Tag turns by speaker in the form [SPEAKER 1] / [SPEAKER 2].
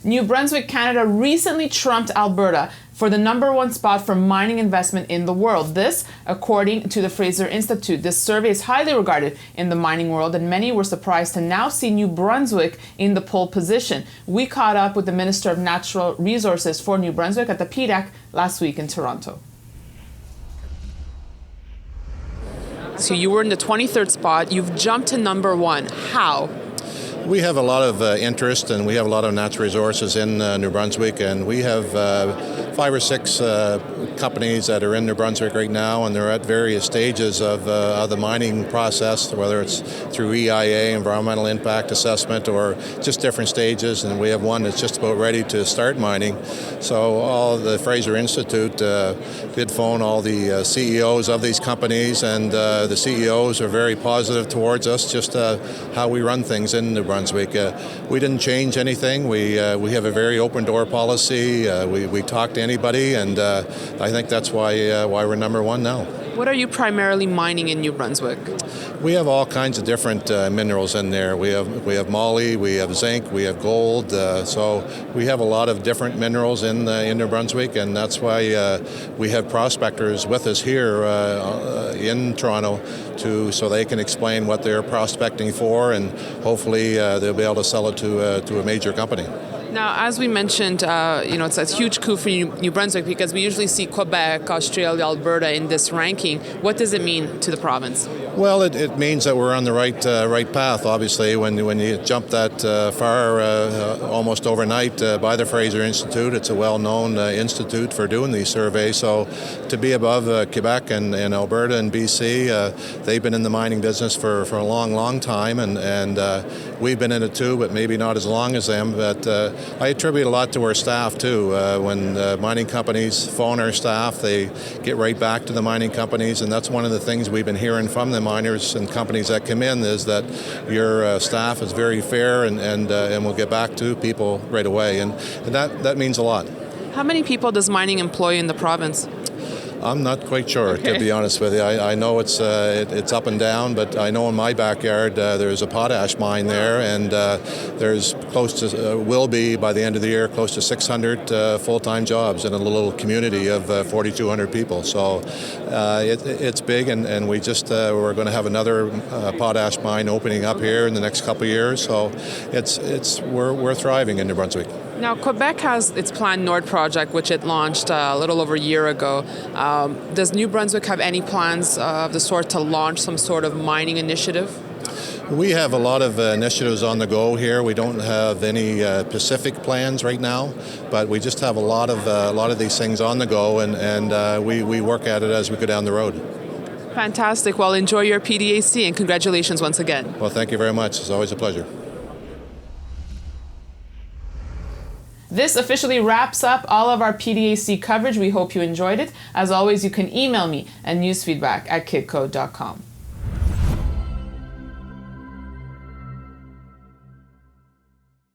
[SPEAKER 1] New Brunswick, Canada recently trumped Alberta for the #1 spot for mining investment in the world. This, according to the Fraser Institute. This survey is highly regarded in the mining world, and many were surprised to now see New Brunswick in the pole position. We caught up with the Minister of Natural Resources for New Brunswick at the PDAC last week in Toronto. So you were in the 23rd spot. You've jumped to #1. How?
[SPEAKER 2] We have a lot of interest, and we have a lot of natural resources in New Brunswick, and we have 5 or 6 companies that are in New Brunswick right now, and they're at various stages of the mining process, whether it's through EIA, environmental impact assessment, or just different stages, and we have one that's just about ready to start mining. So all the Fraser Institute did phone all the CEOs of these companies, and the CEOs are very positive towards us, just how we run things in New Brunswick. We didn't change anything. We have a very open door policy. We talk to anybody, and I think that's why we're #1 now.
[SPEAKER 1] What are you primarily mining in New Brunswick?
[SPEAKER 2] We have all kinds of different minerals in there. We have moly, we have zinc, we have gold. So we have a lot of different minerals in New Brunswick, and that's why we have prospectors with us here in Toronto so they can explain what they're prospecting for, and hopefully they'll be able to sell it to a major company.
[SPEAKER 1] Now, as we mentioned, it's a huge coup for New Brunswick because we usually see Quebec, Australia, Alberta in this ranking. What does it mean to the province?
[SPEAKER 2] Well, it means that we're on the right path. Obviously, when you jump that far almost overnight by the Fraser Institute, it's a well-known institute for doing these surveys. So to be above Quebec and Alberta and BC, they've been in the mining business for a long time, and we've been in it too, but maybe not as long as them. But I attribute a lot to our staff too. When mining companies phone our staff, they get right back to the mining companies, and that's one of the things we've been hearing from the miners and companies that come in, is that your staff is very fair and will get back to people right away, and that means a lot.
[SPEAKER 1] How many people does mining employ in the province?
[SPEAKER 2] I'm not quite sure, to be honest with you. I know it's up and down, but I know in my backyard there's a potash mine there, and there's close to, will be by the end of the year, close to 600 full-time jobs in a little community of 4,200 people. So it's big, and we're going to have another potash mine opening up here in the next couple of years. So we're thriving in New Brunswick.
[SPEAKER 1] Now, Quebec has its planned Nord project, which it launched a little over a year ago. Does New Brunswick have any plans of the sort to launch some sort of mining initiative?
[SPEAKER 2] We have a lot of initiatives on the go here. We don't have any specific plans right now, but we just have a lot of these things on the go, and we work at it as we go down the road.
[SPEAKER 1] Fantastic. Well, enjoy your PDAC, and congratulations once again.
[SPEAKER 2] Well, thank you very much. It's always a pleasure.
[SPEAKER 1] This officially wraps up all of our PDAC coverage. We hope you enjoyed it. As always, you can email me at newsfeedback@kitco.com.